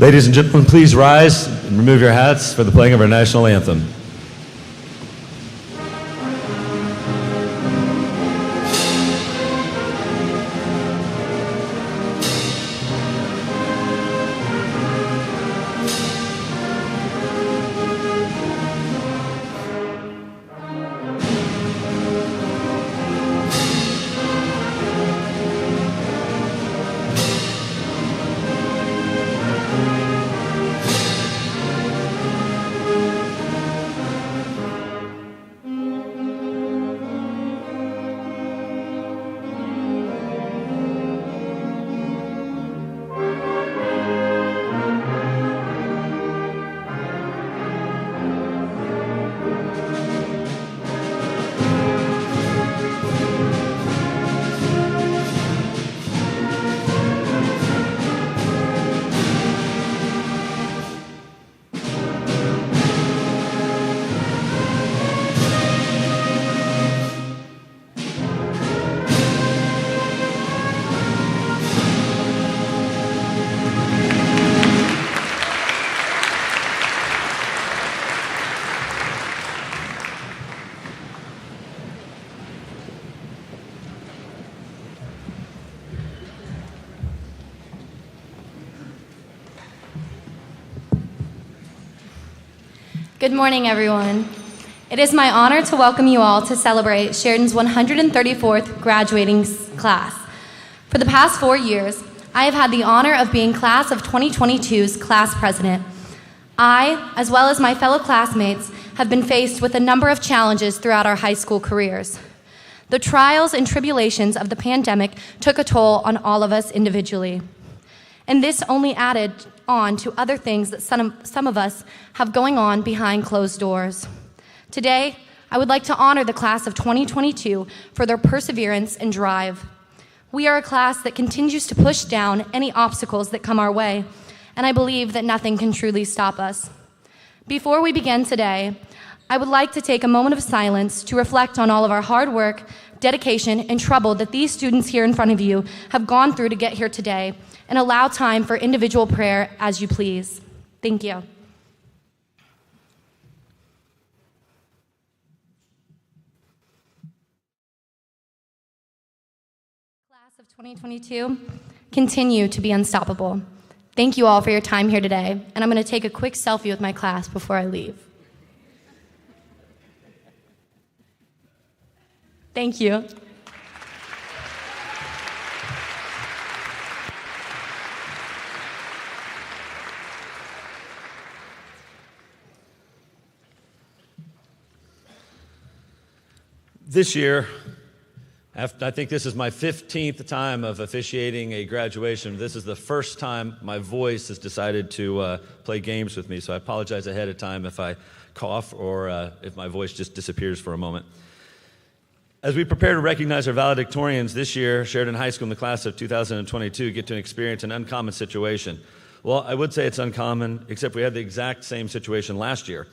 Ladies and gentlemen, please rise and remove your hats for the playing of our national anthem. Good morning, everyone. It is my honor to welcome you all to celebrate Sheridan's 134th graduating class. For the past 4 years, I have had the honor of being class of 2022's class president. I, as well as my fellow classmates, have been faced with a number of challenges throughout our high school careers. The trials and tribulations of the pandemic took a toll on all of us individually. And this only added on to other things that some of us have going on behind closed doors. Today, I would like to honor the class of 2022 for their perseverance and drive. We are a class that continues to push down any obstacles that come our way, and I believe that nothing can truly stop us. Before we begin today, I would like to take a moment of silence to reflect on all of our hard work, dedication, and trouble that these students here in front of you have gone through to get here today, and allow time for individual prayer as you please. Thank you. Class of 2022, continue to be unstoppable. Thank you all for your time here today, and I'm going to take a quick selfie with my class before I leave. Thank you. This year, I think this is my 15th time of officiating a graduation. This is the first time my voice has decided to play games with me, so I apologize ahead of time if I cough or if my voice just disappears for a moment. As we prepare to recognize our valedictorians this year, Sheridan High School in the class of 2022 get to experience an uncommon situation. Well, I would say it's uncommon, except we had the exact same situation last year.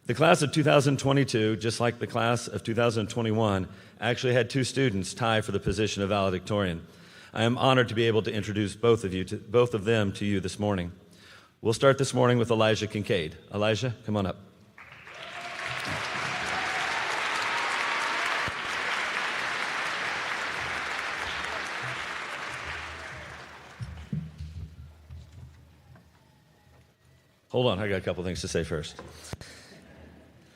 The class of 2022, just like the class of 2021, actually had 2 students tie for the position of valedictorian. I am honored to be able to introduce both of them to you this morning. We'll start this morning with Elijah Kincaid. Elijah, come on up. Hold on, I got a couple things to say first.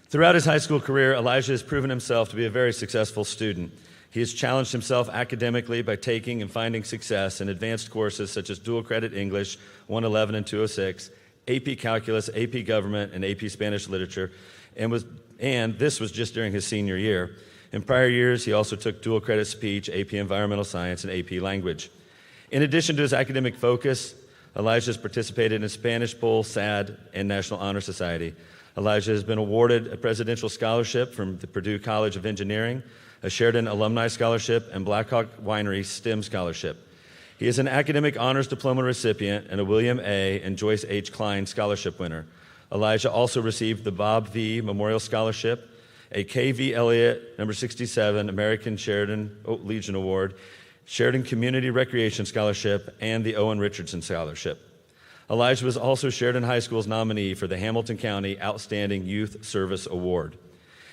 Throughout his high school career, Elijah has proven himself to be a very successful student. He has challenged himself academically by taking and finding success in advanced courses such as dual credit English 111 and 206, AP Calculus, AP Government, and AP Spanish Literature, and this was just during his senior year. In prior years, he also took dual credit Speech, AP Environmental Science, and AP Language. In addition to his academic focus, Elijah has participated in Spanish Bowl, SAD, and National Honor Society. Elijah has been awarded a presidential scholarship from the Purdue College of Engineering, a Sheridan Alumni Scholarship, and Blackhawk Winery STEM Scholarship. He is an academic honors diploma recipient and a William A. and Joyce H. Klein Scholarship winner. Elijah also received the Bob V. Memorial Scholarship, a K.V. Elliott, number 67, American Sheridan Legion Award, Sheridan Community Recreation Scholarship, and the Owen Richardson Scholarship. Elijah was also Sheridan High School's nominee for the Hamilton County Outstanding Youth Service Award.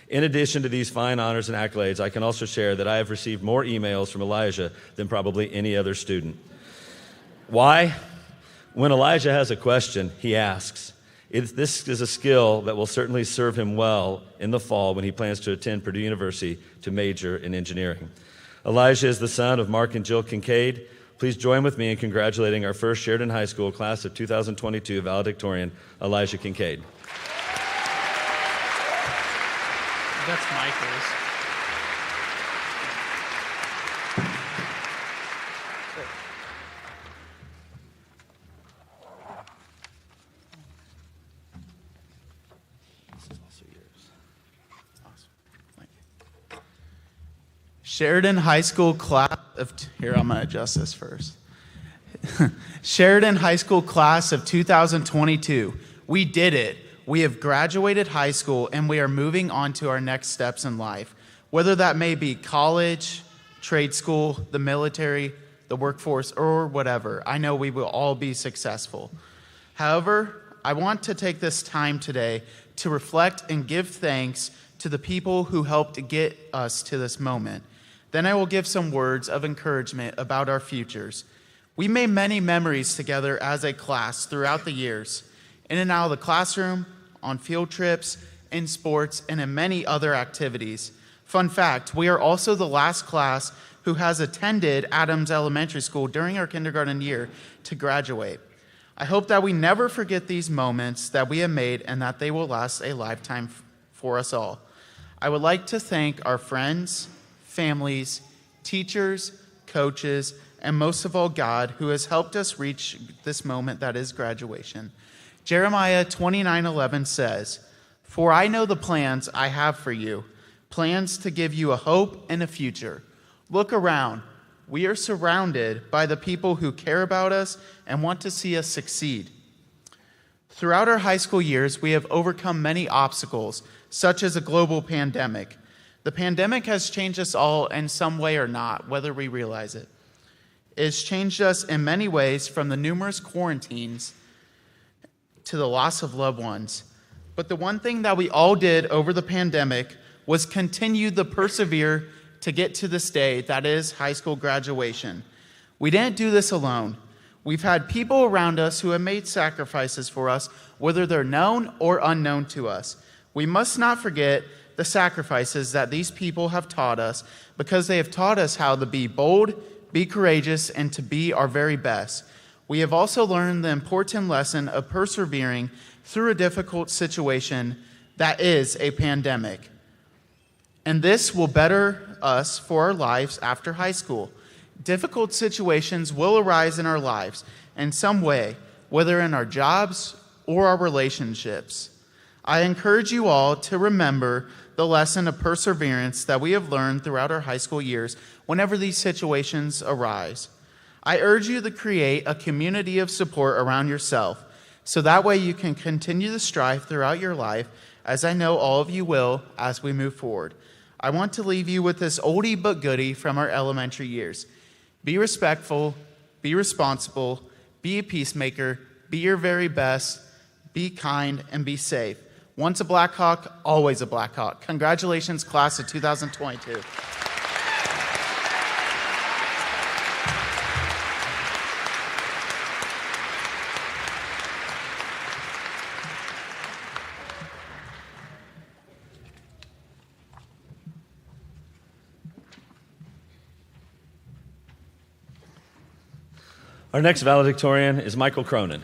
In addition to these fine honors and accolades, I can also share that I have received more emails from Elijah than probably any other student. Why? When Elijah has a question, he asks. This is a skill that will certainly serve him well in the fall when he plans to attend Purdue University to major in engineering. Elijah is the son of Mark and Jill Kincaid. Please join with me in congratulating our first Sheridan High School class of 2022 valedictorian, Elijah Kincaid. That's Michael's. This is also yours. Awesome. Thank you. Sheridan High School class of, here, I'm going to adjust this first. Sheridan High School class of 2022. We did it. We have graduated high school and we are moving on to our next steps in life, whether that may be college, trade school, the military, the workforce, or whatever. I know we will all be successful. However, I want to take this time today to reflect and give thanks to the people who helped get us to this moment. Then I will give some words of encouragement about our futures. We made many memories together as a class throughout the years, in and out of the classroom, on field trips, in sports, and in many other activities. Fun fact, we are also the last class who has attended Adams Elementary School during our kindergarten year to graduate. I hope that we never forget these moments that we have made and that they will last a lifetime for us all. I would like to thank our friends, families, teachers, coaches, and most of all, God, who has helped us reach this moment that is graduation. Jeremiah 29:11 says, "For I know the plans I have for you, plans to give you a hope and a future." Look around. We are surrounded by the people who care about us and want to see us succeed. Throughout our high school years, we have overcome many obstacles, such as a global pandemic. The pandemic has changed us all in some way or not, whether we realize it. It has changed us in many ways, from the numerous quarantines to the loss of loved ones. But the one thing that we all did over the pandemic was continue to persevere to get to this day, that is high school graduation. We didn't do this alone. We've had people around us who have made sacrifices for us, whether they're known or unknown to us. We must not forget the sacrifices that these people have taught us, because they have taught us how to be bold, be courageous, and to be our very best. We have also learned the important lesson of persevering through a difficult situation that is a pandemic. And this will better us for our lives after high school. Difficult situations will arise in our lives in some way, whether in our jobs or our relationships. I encourage you all to remember the lesson of perseverance that we have learned throughout our high school years whenever these situations arise. I urge you to create a community of support around yourself, so that way you can continue to strive throughout your life, as I know all of you will as we move forward. I want to leave you with this oldie but goodie from our elementary years. Be respectful, be responsible, be a peacemaker, be your very best, be kind, and be safe. Once a Blackhawk, always a Blackhawk. Congratulations, class of 2022. Our next valedictorian is Michael Cronin.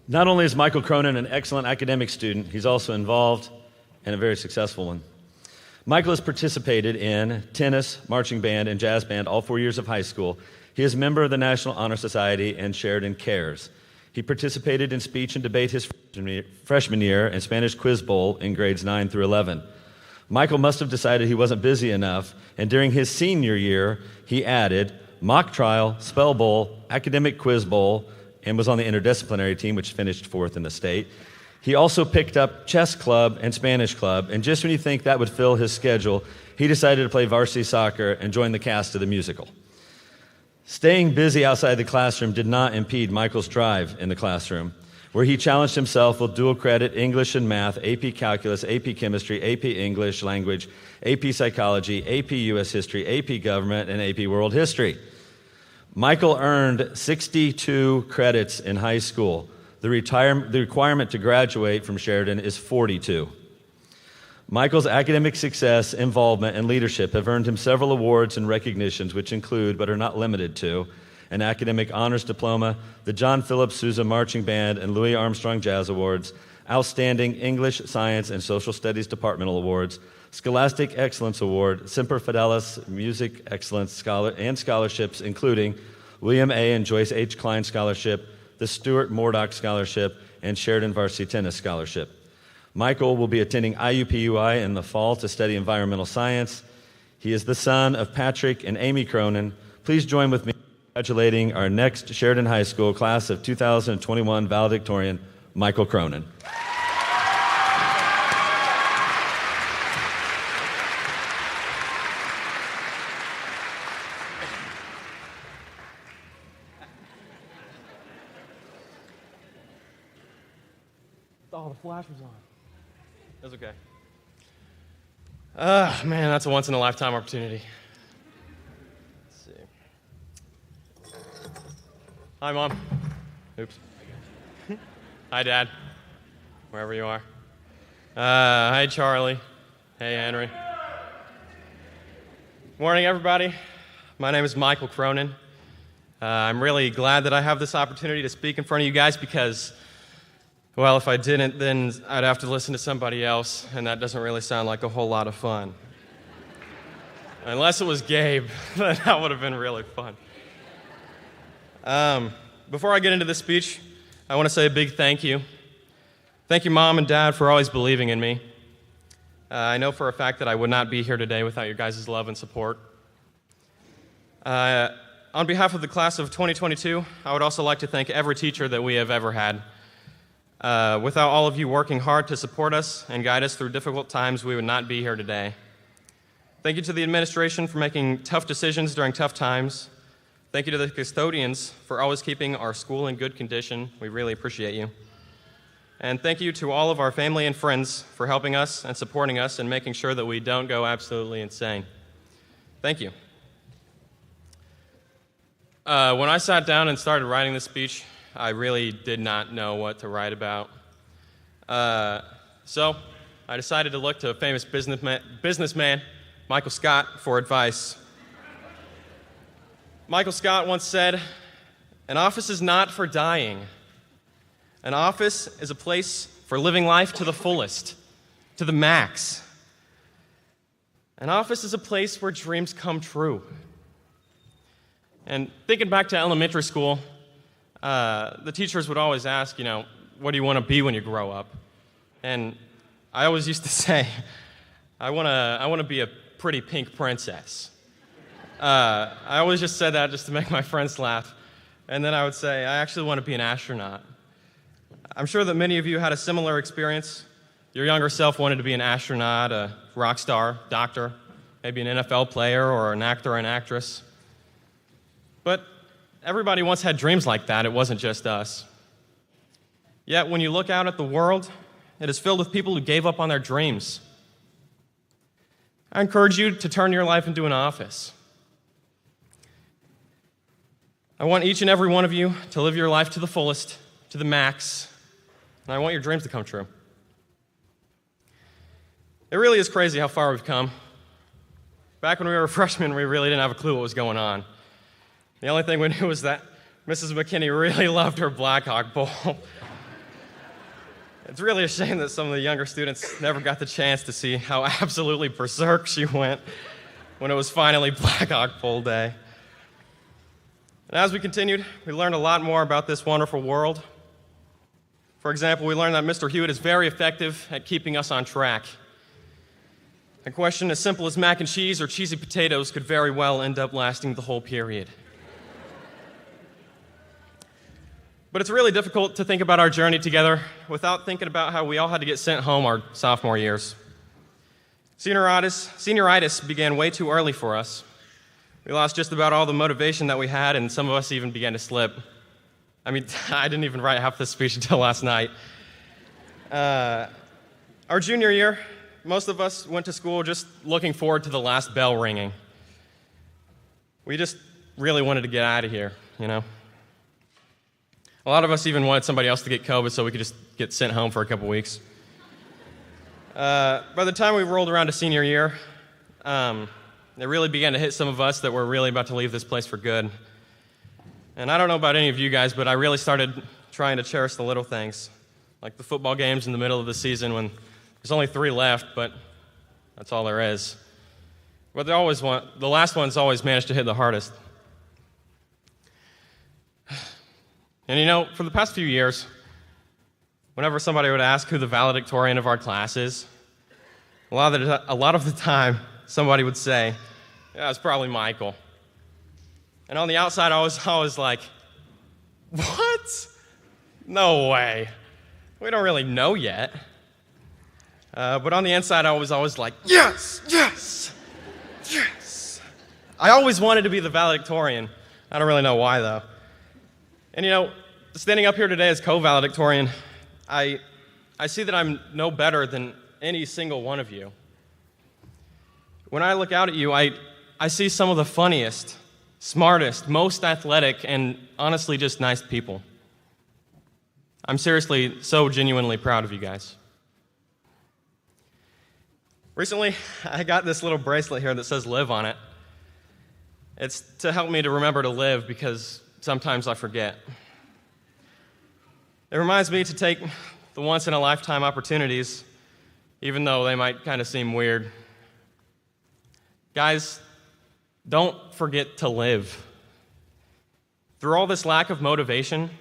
Not only is Michael Cronin an excellent academic student, he's also involved and a very successful one. Michael has participated in tennis, marching band, and jazz band all 4 years of high school. He is a member of the National Honor Society and Sheridan Cares. He participated in speech and debate his freshman year and Spanish quiz bowl in grades 9 through 11. Michael must have decided he wasn't busy enough, and during his senior year, he added mock trial, spell bowl, academic quiz bowl, and was on the interdisciplinary team, which finished 4th in the state. He also picked up chess club and Spanish club, and just when you think that would fill his schedule, he decided to play varsity soccer and join the cast of the musical. Staying busy outside the classroom did not impede Michael's drive in the classroom, where he challenged himself with dual credit English and math, AP Calculus, AP Chemistry, AP English Language, AP Psychology, AP US History, AP Government, and AP World History. Michael earned 62 credits in high school. The requirement to graduate from Sheridan is 42. Michael's academic success, involvement, and leadership have earned him several awards and recognitions, which include, but are not limited to, an academic honors diploma, the John Philip Sousa Marching Band and Louis Armstrong Jazz Awards, Outstanding English, Science, and Social Studies Departmental Awards, Scholastic Excellence Award, Semper Fidelis Music Excellence Scholarships, including William A. and Joyce H. Klein Scholarship, the Stuart Murdoch Scholarship, and Sheridan Varsity Tennis Scholarship. Michael will be attending IUPUI in the fall to study environmental science. He is the son of Patrick and Amy Cronin. Please join with me in congratulating our next Sheridan High School class of 2021 valedictorian, Michael Cronin. Oh, the flash was on. That's okay. Man, that's a once-in-a-lifetime opportunity. Let's see. Hi, Mom. Oops. Hi, Dad. Wherever you are. Hi, Charlie. Hey, Henry. Morning, everybody. My name is Michael Cronin. I'm really glad that I have this opportunity to speak in front of you guys because, well, if I didn't, then I'd have to listen to somebody else, and that doesn't really sound like a whole lot of fun. Unless it was Gabe, then that would have been really fun. Before I get into this speech, I want to say a big thank you. Thank you, Mom and Dad, for always believing in me. I know for a fact that I would not be here today without your guys' love and support. On behalf of the class of 2022, I would also like to thank every teacher that we have ever had. Without all of you working hard to support us and guide us through difficult times, we would not be here today. Thank you to the administration for making tough decisions during tough times. Thank you to the custodians for always keeping our school in good condition. We really appreciate you. And thank you to all of our family and friends for helping us and supporting us and making sure that we don't go absolutely insane. Thank you. When I sat down and started writing this speech, I really did not know what to write about. So I decided to look to a famous businessman, Michael Scott, for advice. Michael Scott once said, "An office is not for dying. An office is a place for living life to the fullest, to the max. An office is a place where dreams come true." And thinking back to elementary school, the teachers would always ask, what do you want to be when you grow up? And I always used to say, I want to be a pretty pink princess. I always just said that just to make my friends laugh. And then I would say, I actually want to be an astronaut. I'm sure that many of you had a similar experience. Your younger self wanted to be an astronaut, a rock star, doctor, maybe an NFL player or an actor or an actress. But everybody once had dreams like that. It wasn't just us. Yet when you look out at the world, it is filled with people who gave up on their dreams. I encourage you to turn your life into an office. I want each and every one of you to live your life to the fullest, to the max, and I want your dreams to come true. It really is crazy how far we've come. Back when we were freshmen, we really didn't have a clue what was going on. The only thing we knew was that Mrs. McKinney really loved her Blackhawk Bowl. It's really a shame that some of the younger students never got the chance to see how absolutely berserk she went when it was finally Blackhawk Bowl day. And as we continued, we learned a lot more about this wonderful world. For example, we learned that Mr. Hewitt is very effective at keeping us on track. A question as simple as mac and cheese or cheesy potatoes could very well end up lasting the whole period. But it's really difficult to think about our journey together without thinking about how we all had to get sent home our sophomore years. Senioritis began way too early for us. We lost just about all the motivation that we had, and some of us even began to slip. I mean, I didn't even write half the speech until last night. Our junior year, most of us went to school just looking forward to the last bell ringing. We just really wanted to get out of here, you know? A lot of us even wanted somebody else to get COVID so we could just get sent home for a couple weeks. By the time we rolled around to senior year, it really began to hit some of us that we're really about to leave this place for good. And I don't know about any of you guys, but I really started trying to cherish the little things, like the football games in the middle of the season when there's only 3 left, but that's all there is. But the last ones always manage to hit the hardest. And you know, for the past few years, whenever somebody would ask who the valedictorian of our class is, a lot of the time, somebody would say, yeah, it's probably Michael. And on the outside, I was like, what? No way. We don't really know yet. But on the inside, I was always like, yes, yes, yes. I always wanted to be the valedictorian. I don't really know why, though. And you know, standing up here today as co-valedictorian, I see that I'm no better than any single one of you. When I look out at you, I see some of the funniest, smartest, most athletic, and honestly just nice people. I'm seriously so genuinely proud of you guys. Recently, I got this little bracelet here that says "Live" on it. It's to help me to remember to live because sometimes I forget. It reminds me to take the once-in-a-lifetime opportunities, even though they might kind of seem weird. Guys, don't forget to live. Through all this lack of motivation,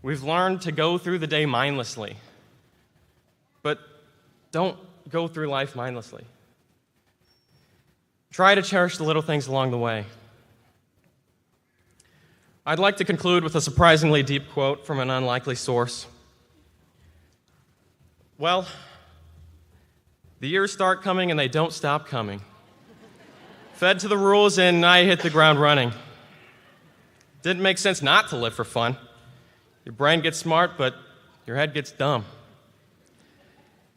we've learned to go through the day mindlessly. But don't go through life mindlessly. Try to cherish the little things along the way. I'd like to conclude with a surprisingly deep quote from an unlikely source. Well, the years start coming and they don't stop coming. Fed to the rules and I hit the ground running. Didn't make sense not to live for fun. Your brain gets smart, but your head gets dumb.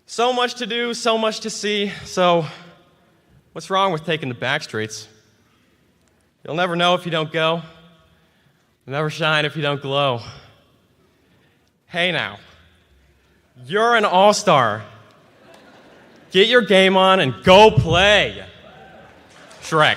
So much to do, so much to see, so what's wrong with taking the back streets? You'll never know if you don't go. You'll never shine if you don't glow. Hey now, you're an all-star. Get your game on and go play. Shrek.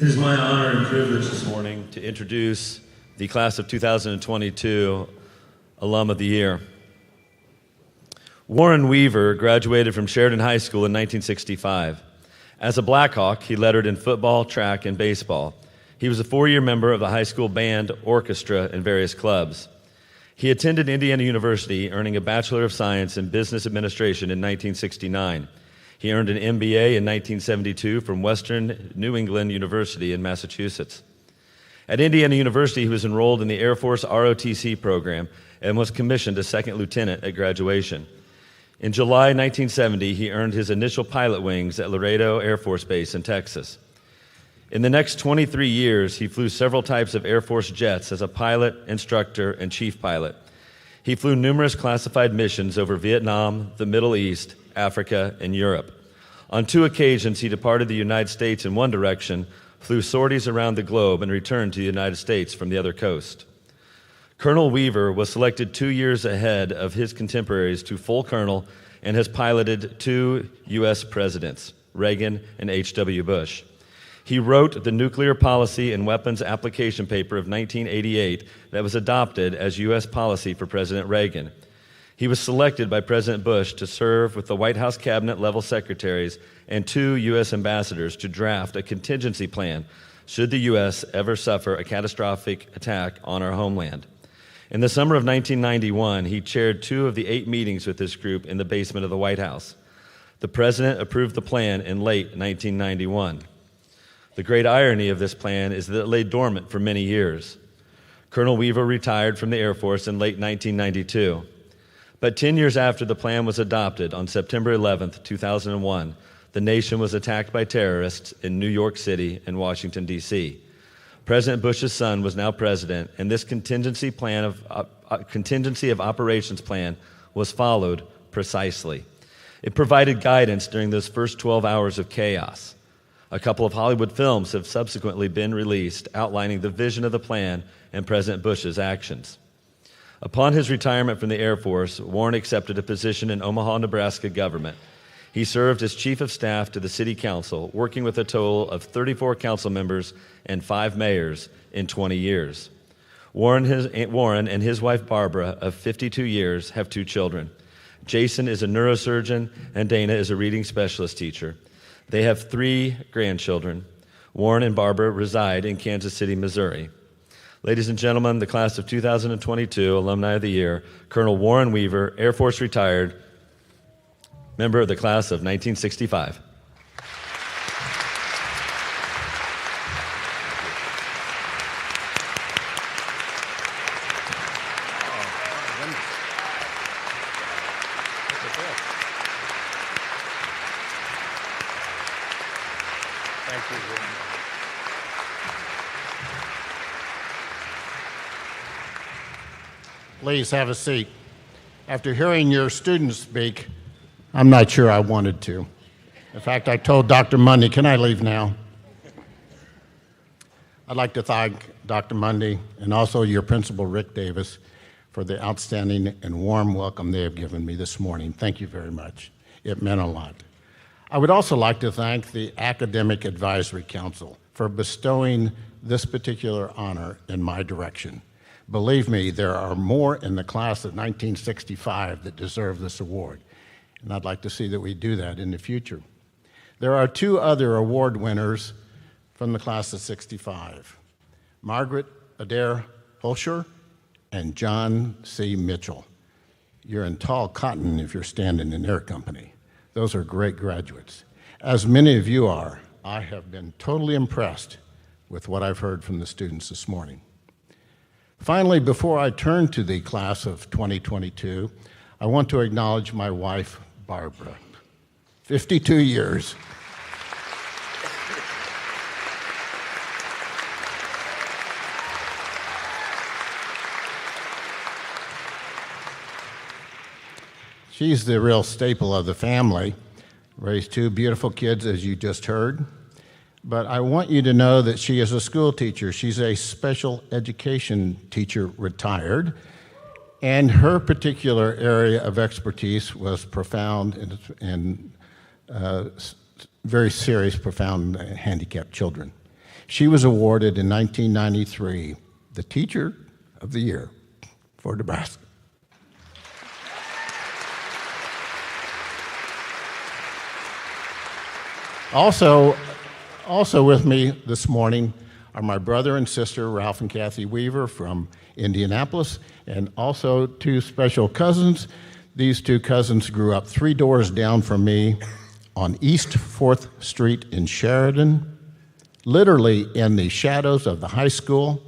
It is my honor and privilege this morning to introduce the class of 2022 Alum of the Year. Warren Weaver graduated from Sheridan High School in 1965. As a Blackhawk, he lettered in football, track, and baseball. He was a four-year member of the high school band, orchestra, and various clubs. He attended Indiana University, earning a Bachelor of Science in Business Administration in 1969. He earned an MBA in 1972 from Western New England University in Massachusetts. At Indiana University, he was enrolled in the Air Force ROTC program and was commissioned a second lieutenant at graduation. In July 1970, he earned his initial pilot wings at Laredo Air Force Base in Texas. In the next 23 years, he flew several types of Air Force jets as a pilot, instructor, and chief pilot. He flew numerous classified missions over Vietnam, the Middle East, Africa, and Europe. On 2 occasions, he departed the United States in one direction, flew sorties around the globe, and returned to the United States from the other coast. Colonel Weaver was selected 2 years ahead of his contemporaries to full colonel and has piloted 2 U.S. presidents, Reagan and H.W. Bush. He wrote the Nuclear Policy and Weapons Application Paper of 1988 that was adopted as U.S. policy for President Reagan. He was selected by President Bush to serve with the White House cabinet level secretaries and 2 U.S. ambassadors to draft a contingency plan should the U.S. ever suffer a catastrophic attack on our homeland. In the summer of 1991, he chaired 2 of the 8 meetings with this group in the basement of the White House. The president approved the plan in late 1991. The great irony of this plan is that it lay dormant for many years. Colonel Weaver retired from the Air Force in late 1992. But 10 years after the plan was adopted, on September 11, 2001, the nation was attacked by terrorists in New York City and Washington, D.C. President Bush's son was now president, and this contingency of operations plan was followed precisely. It provided guidance during those first 12 hours of chaos. A couple of Hollywood films have subsequently been released outlining the vision of the plan and President Bush's actions. Upon his retirement from the Air Force, Warren accepted a position in Omaha, Nebraska government. He served as chief of staff to the city council, working with a total of 34 council members and 5 mayors in 20 years. Warren and his wife Barbara, of 52 years, have 2 children. Jason is a neurosurgeon and Dana is a reading specialist teacher. They have 3 grandchildren. Warren and Barbara reside in Kansas City, Missouri. Ladies and gentlemen, the class of 2022 Alumni of the Year, Colonel Warren Weaver, Air Force retired, member of the class of 1965. Please have a seat. After hearing your students speak, I'm not sure I wanted to. In fact, I told Dr. Mundy, can I leave now? I'd like to thank Dr. Mundy and also your principal, Rick Davis, for the outstanding and warm welcome they have given me this morning. Thank you very much. It meant a lot. I would also like to thank the Academic Advisory Council for bestowing this particular honor in my direction. Believe me, there are more in the class of 1965 that deserve this award, and I'd like to see that we do that in the future. There are two other award winners from the class of 65, Margaret Adair Holscher and John C. Mitchell. You're in tall cotton if you're standing in their company. Those are great graduates. As many of you are, I have been totally impressed with what I've heard from the students this morning. Finally, before I turn to the class of 2022, I want to acknowledge my wife, Barbara. 52 years. She's the real staple of the family. Raised two beautiful kids, as you just heard. But I want you to know that she is a school teacher. She's a special education teacher, retired, and her particular area of expertise was profound and very serious, profound handicapped children. She was awarded in 1993 the Teacher of the Year for Nebraska. Also with me this morning are my brother and sister, Ralph and Kathy Weaver from Indianapolis, and also two special cousins. These two cousins grew up 3 doors down from me on East 4th Street in Sheridan, literally in the shadows of the high school.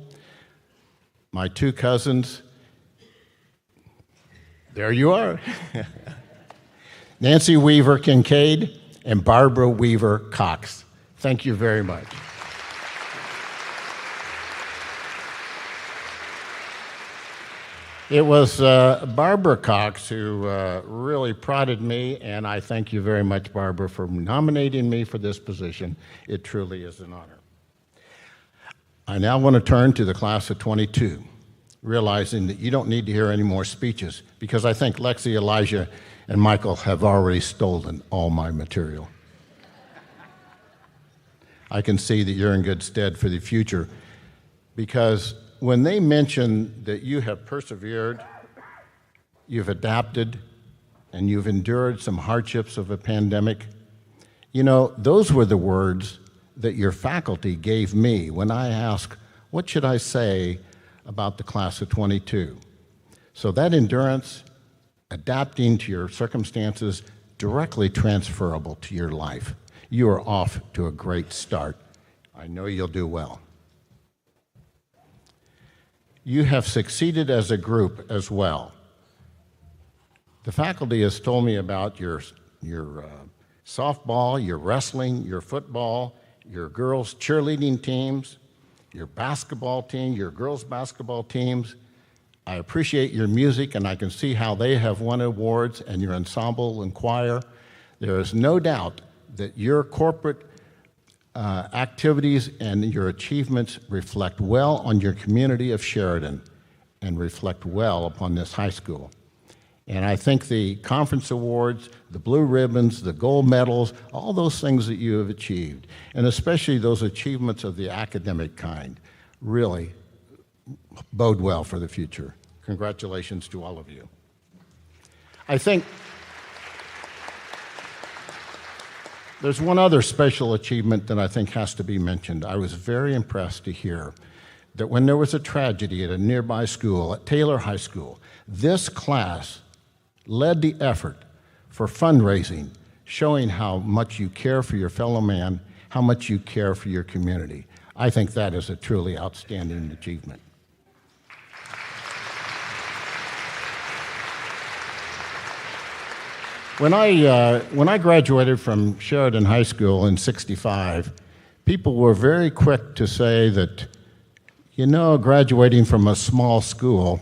My two cousins, there you are, Nancy Weaver Kincaid and Barbara Weaver Cox. Thank you very much. It was Barbara Cox who really prodded me, and I thank you very much, Barbara, for nominating me for this position. It truly is an honor. I now want to turn to the class of 22, realizing that you don't need to hear any more speeches, because I think Lexi, Elijah, and Michael have already stolen all my material. I can see that you're in good stead for the future, because when they mention that you have persevered, you've adapted, and you've endured some hardships of a pandemic, you know, those were the words that your faculty gave me when I asked, what should I say about the class of 22? So that endurance, adapting to your circumstances, directly transferable to your life. You are off to a great start. I know you'll do well. You have succeeded as a group as well. The faculty has told me about your softball, your wrestling, your football, your girls' cheerleading teams, your basketball team, your girls' basketball teams. I appreciate your music, and I can see how they have won awards, and your ensemble and choir. There is no doubt that your corporate activities and your achievements reflect well on your community of Sheridan and reflect well upon this high school. And I think the conference awards, the blue ribbons, the gold medals, all those things that you have achieved, and especially those achievements of the academic kind, really bode well for the future. Congratulations to all of you. I think there's one other special achievement that I think has to be mentioned. I was very impressed to hear that when there was a tragedy at a nearby school, at Taylor High School, this class led the effort for fundraising, showing how much you care for your fellow man, how much you care for your community. I think that is a truly outstanding achievement. When I graduated from Sheridan High School in '65, people were very quick to say that, you know, graduating from a small school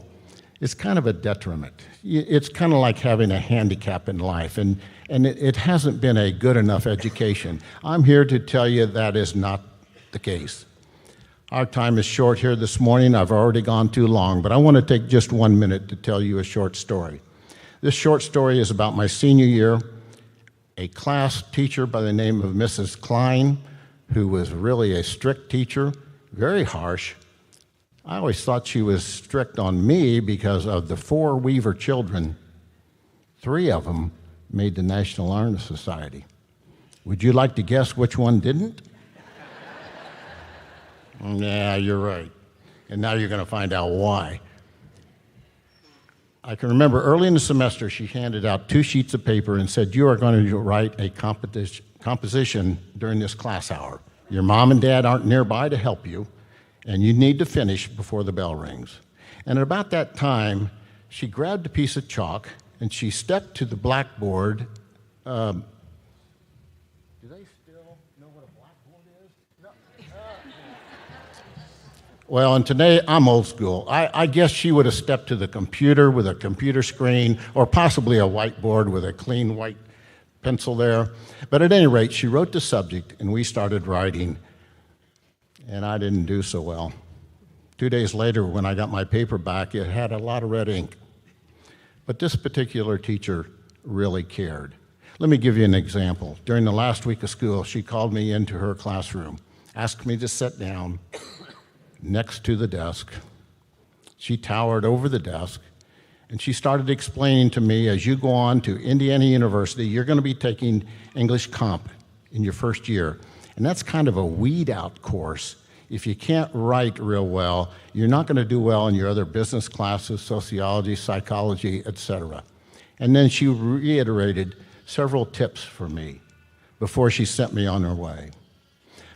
is kind of a detriment. It's kind of like having a handicap in life, and it hasn't been a good enough education. I'm here to tell you that is not the case. Our time is short here this morning. I've already gone too long, but I want to take just 1 minute to tell you a short story. This short story is about my senior year. A class teacher by the name of Mrs. Klein, who was really a strict teacher, very harsh. I always thought she was strict on me because of the 4 Weaver children. 3 of them made the National Honor Society. Would you like to guess which one didn't? Yeah, you're right. And now you're going to find out why. I can remember early in the semester, she handed out 2 sheets of paper and said, you are going to write a composition during this class hour. Your mom and dad aren't nearby to help you, and you need to finish before the bell rings. And at about that time, she grabbed a piece of chalk and she stepped to the blackboard. Do they still know what a blackboard is? No. Well, and today I'm old school. I guess she would have stepped to the computer with a computer screen, or possibly a whiteboard with a clean white pencil there. But at any rate, she wrote the subject and we started writing, and I didn't do so well. 2 days later, when I got my paper back, it had a lot of red ink. But this particular teacher really cared. Let me give you an example. During the last week of school, she called me into her classroom, asked me to sit down next to the desk. She towered over the desk, and she started explaining to me, as you go on to Indiana University, you're going to be taking English Comp in your first year. And that's kind of a weed-out course. If you can't write real well, you're not going to do well in your other business classes, sociology, psychology, etc. And then she reiterated several tips for me before she sent me on her way.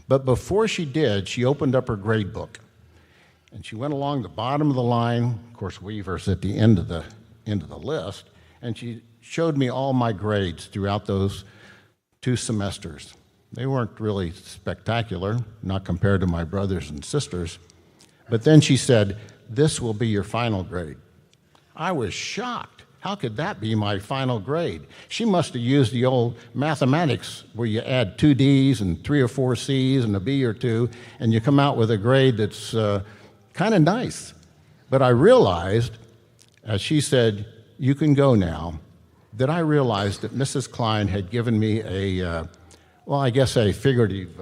But before she did, she opened up her grade book, and she went along the bottom of the line. Of course, Weaver's at the end of the list, and she showed me all my grades throughout those 2 semesters. They weren't really spectacular, not compared to my brothers and sisters. But then she said, this will be your final grade. I was shocked. How could that be my final grade? She must have used the old mathematics where you add 2 D's and 3 or 4 C's and a B or 2, and you come out with a grade that's kind of nice. But I realized, as she said, you can go now, that I realized that Mrs. Klein had given me a figurative,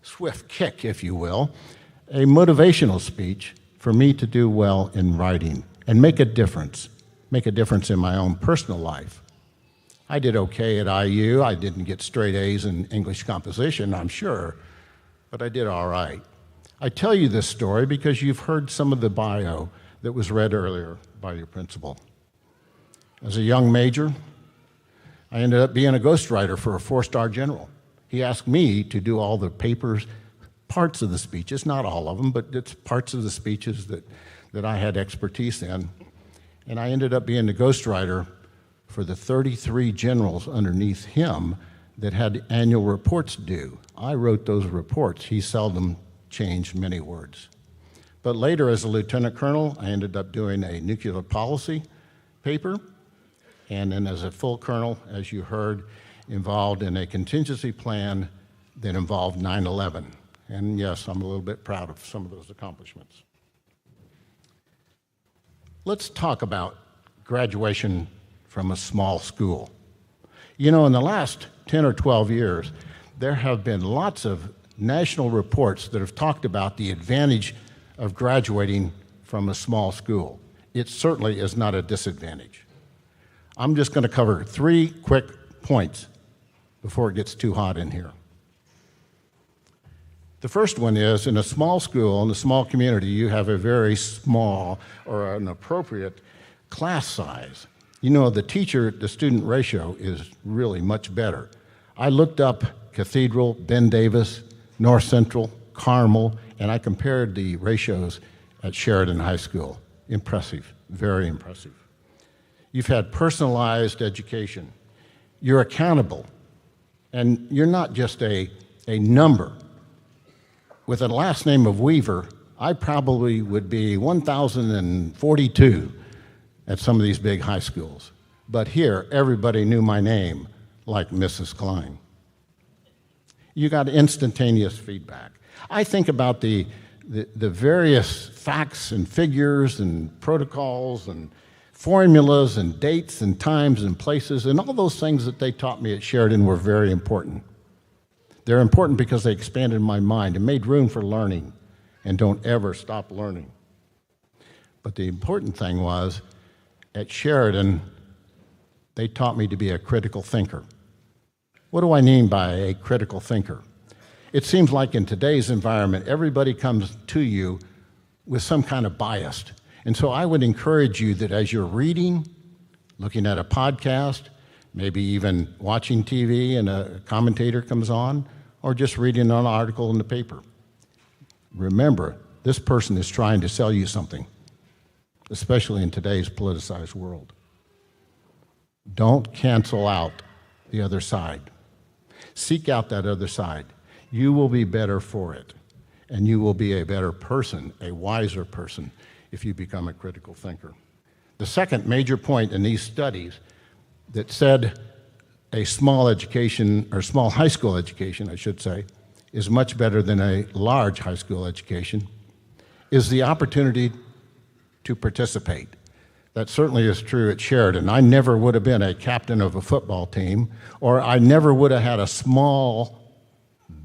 swift kick, if you will, a motivational speech for me to do well in writing and make a difference in my own personal life. I did okay at IU. I didn't get straight A's in English composition, I'm sure, but I did all right. I tell you this story because you've heard some of the bio that was read earlier by your principal. As a young major, I ended up being a ghostwriter for a 4-star general. He asked me to do all the papers, parts of the speeches, not all of them, but it's parts of the speeches that I had expertise in. And I ended up being the ghostwriter for the 33 generals underneath him that had annual reports due. I wrote those reports. He seldom changed many words. But later, as a lieutenant colonel, I ended up doing a nuclear policy paper. And then as a full colonel, as you heard, involved in a contingency plan that involved 9/11. And yes, I'm a little bit proud of some of those accomplishments. Let's talk about graduation from a small school. You know, in the last 10 or 12 years, there have been lots of national reports that have talked about the advantage of graduating from a small school. It certainly is not a disadvantage. I'm just going to cover 3 quick points before it gets too hot in here. The first one is, in a small school, in a small community, you have a very small or an appropriate class size. You know, the teacher-to-student ratio is really much better. I looked up Cathedral, Ben Davis, North Central, Carmel, and I compared the ratios at Sheridan High School. Impressive, very impressive. You've had personalized education. You're accountable, and you're not just a number. With a last name of Weaver, I probably would be 1,042 at some of these big high schools. But here, everybody knew my name, like Mrs. Klein. You got instantaneous feedback. I think about the various facts and figures and protocols and formulas and dates and times and places, and all those things that they taught me at Sheridan were very important. They're important because they expanded my mind and made room for learning, and don't ever stop learning. But the important thing was, at Sheridan, they taught me to be a critical thinker. What do I mean by a critical thinker? It seems like in today's environment, everybody comes to you with some kind of bias. And so I would encourage you that as you're reading, looking at a podcast, maybe even watching TV and a commentator comes on, or just reading an article in the paper, remember, this person is trying to sell you something, especially in today's politicized world. Don't cancel out the other side. Seek out that other side. You will be better for it, and you will be a better person, a wiser person, if you become a critical thinker. The second major point in these studies that said a small education, or small high school education, I should say, is much better than a large high school education, is the opportunity to participate. That certainly is true at Sheridan. I never would have been a captain of a football team, or I never would have had a small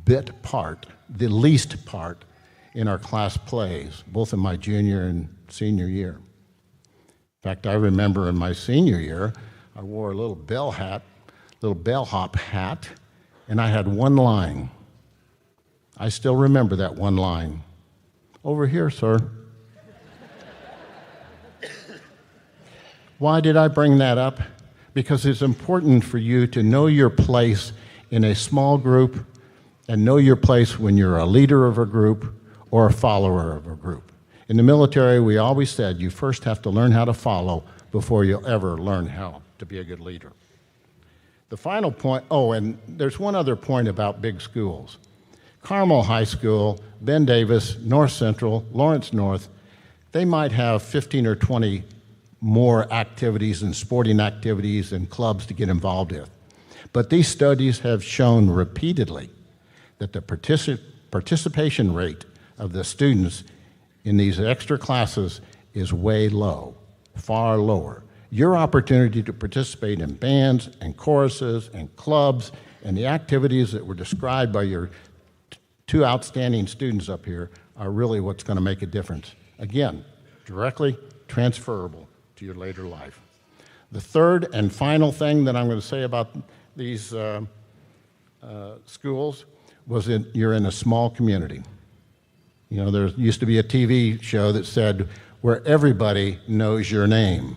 bit part, the least part, in our class plays, both in my junior and senior year. In fact, I remember in my senior year, I wore a little bellhop hat, and I had one line. I still remember that one line. Over here, sir. Why did I bring that up? Because it's important for you to know your place in a small group and know your place when you're a leader of a group or a follower of a group. In the military, we always said you first have to learn how to follow before you'll ever learn how to be a good leader. The final point, and there's one other point about big schools. Carmel High School, Ben Davis, North Central, Lawrence North, they might have 15 or 20 more activities and sporting activities and clubs to get involved with. But these studies have shown repeatedly that the participation rate of the students in these extra classes is way low, far lower. Your opportunity to participate in bands and choruses and clubs and the activities that were described by your two outstanding students up here are really what's going to make a difference. Again, directly transferable to your later life. The third and final thing that I'm going to say about these schools was that you're in a small community. You know, there used to be a TV show that said, where everybody knows your name,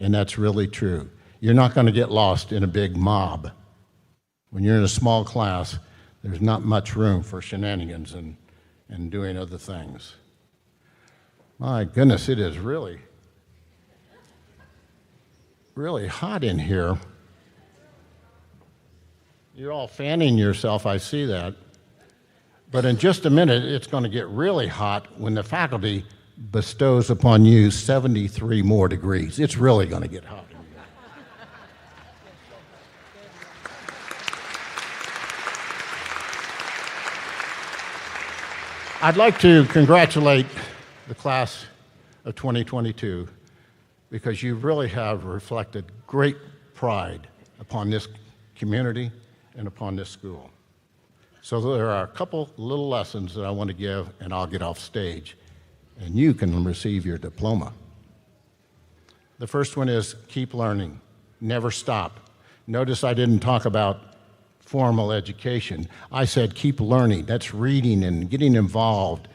and that's really true. You're not going to get lost in a big mob. When you're in a small class, there's not much room for shenanigans and doing other things. My goodness, it is really hot in here. You're all fanning yourself, I see that. But in just a minute, it's going to get really hot when the faculty bestows upon you 73 more degrees. It's really going to get hot in here. I'd like to congratulate the class of 2022 because you really have reflected great pride upon this community and upon this school. So there are a couple little lessons that I want to give, and I'll get off stage, and you can receive your diploma. The first one is keep learning, never stop. Notice I didn't talk about formal education. I said keep learning. That's reading and getting involved.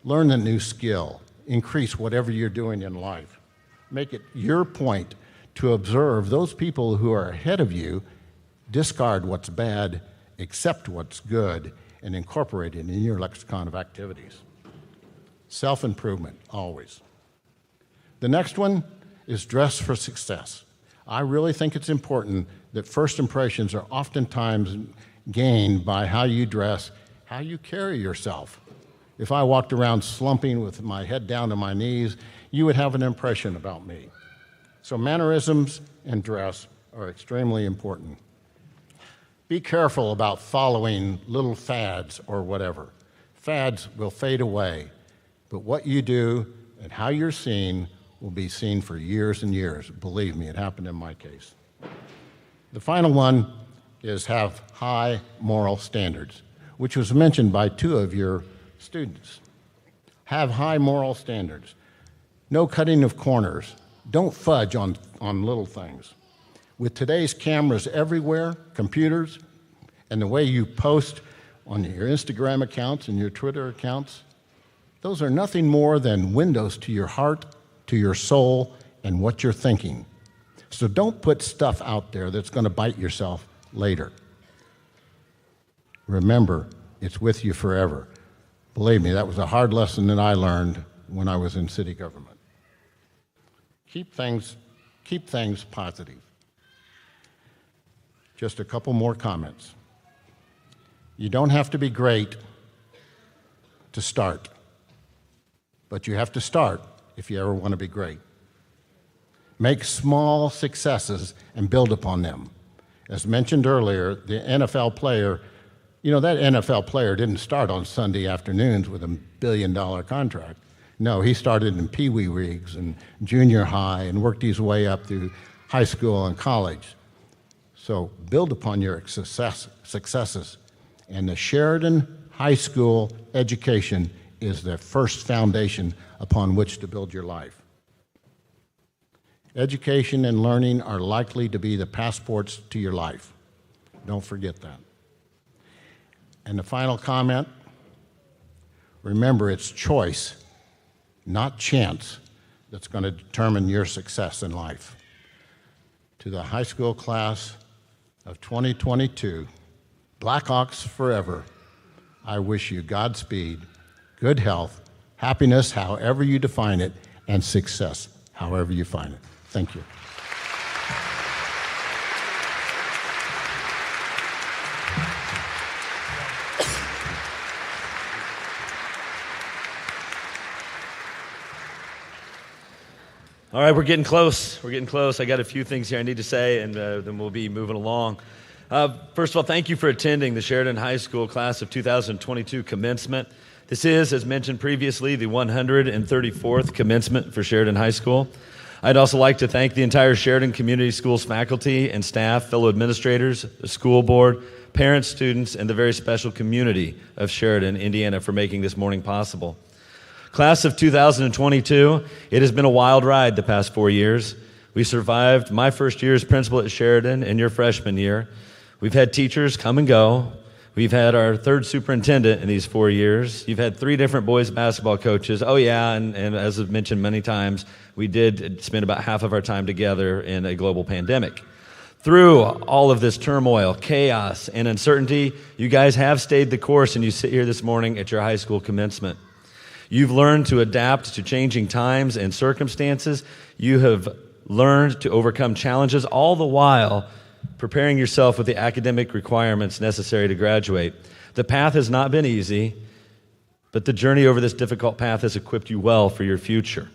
Learn a new skill. Increase whatever you're doing in life. Make it your point to observe those people who are ahead of you, discard what's bad, accept what's good, and incorporate it in your lexicon of activities. Self-improvement, always. The next one is dress for success. I really think it's important that first impressions are oftentimes gained by how you dress, how you carry yourself. If I walked around slumping with my head down to my knees, you would have an impression about me. So mannerisms and dress are extremely important. Be careful about following little fads or whatever. Fads will fade away, but what you do and how you're seen will be seen for years and years. Believe me, it happened in my case. The final one is have high moral standards, which was mentioned by two of your students. Have high moral standards. No cutting of corners. Don't fudge on little things. With today's cameras everywhere, computers, and the way you post on your Instagram accounts and your Twitter accounts, those are nothing more than windows to your heart, to your soul, and what you're thinking. So don't put stuff out there that's going to bite yourself later. Remember, it's with you forever. Believe me, that was a hard lesson that I learned when I was in city government. Keep things positive. Just a couple more comments. You don't have to be great to start, but you have to start if you ever want to be great. Make small successes and build upon them. As mentioned earlier, the NFL player, that NFL player didn't start on Sunday afternoons with $1 billion contract. No, he started in pee-wee leagues and junior high and worked his way up through high school and college. So build upon your successes. And the Sheridan High School education is the first foundation upon which to build your life. Education and learning are likely to be the passports to your life. Don't forget that. And the final comment, remember it's choice, not chance, that's going to determine your success in life. To the high school class of 2022, Blackhawks forever, I wish you Godspeed, good health, happiness, however you define it, and success, however you find it. Thank you. All right, we're getting close. We're getting close. I got a few things here I need to say, and then we'll be moving along. First of all, thank you for attending the Sheridan High School class of 2022 commencement. This is, as mentioned previously, the 134th commencement for Sheridan High School. I'd also like to thank the entire Sheridan Community Schools faculty and staff, fellow administrators, the school board, parents, students, and the very special community of Sheridan, Indiana, for making this morning possible. Class of 2022, it has been a wild ride the past 4 years. We survived my first year as principal at Sheridan and your freshman year. We've had teachers come and go. We've had our third superintendent in these 4 years. You've had 3 different boys basketball coaches. Oh yeah, and as I've mentioned many times, we did spend about half of our time together in a global pandemic. Through all of this turmoil, chaos, and uncertainty, you guys have stayed the course, and you sit here this morning at your high school commencement. You've learned to adapt to changing times and circumstances. You have learned to overcome challenges, all the while preparing yourself with the academic requirements necessary to graduate. The path has not been easy, but the journey over this difficult path has equipped you well for your future.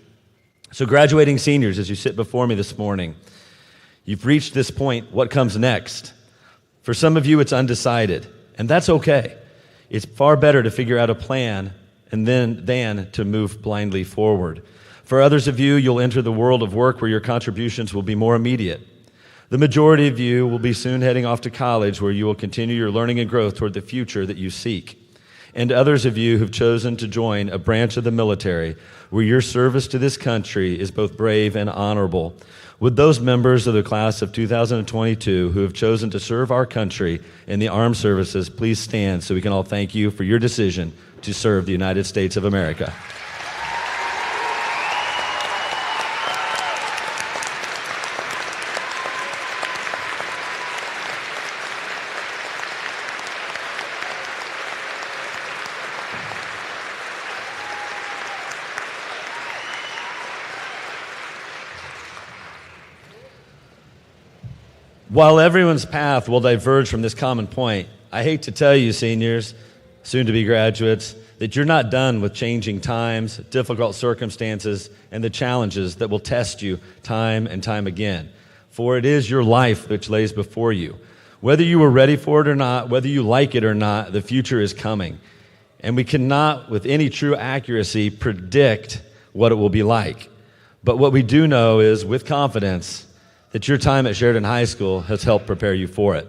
So graduating seniors, as you sit before me this morning, you've reached this point. What comes next? For some of you, it's undecided, and that's okay. It's far better to figure out a plan than to move blindly forward. For others of you, you'll enter the world of work where your contributions will be more immediate. The majority of you will be soon heading off to college, where you will continue your learning and growth toward the future that you seek. And others of you who've chosen to join a branch of the military where your service to this country is both brave and honorable Would those members of the class of 2022 who have chosen to serve our country in the armed services please stand so we can all thank you for your decision to serve the United States of America. While everyone's path will diverge from this common point, I hate to tell you, seniors, soon-to-be graduates, that you're not done with changing times, difficult circumstances, and the challenges that will test you time and time again. For it is your life which lays before you. Whether you were ready for it or not, whether you like it or not, the future is coming. And we cannot, with any true accuracy, predict what it will be like. But what we do know is, with confidence, that your time at Sheridan High School has helped prepare you for it.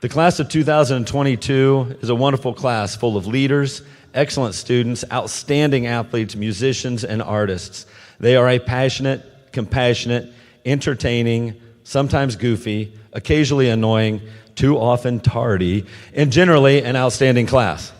The class of 2022 is a wonderful class full of leaders, excellent students, outstanding athletes, musicians, and artists. They are a passionate, compassionate, entertaining, sometimes goofy, occasionally annoying, too often tardy, and generally an outstanding class.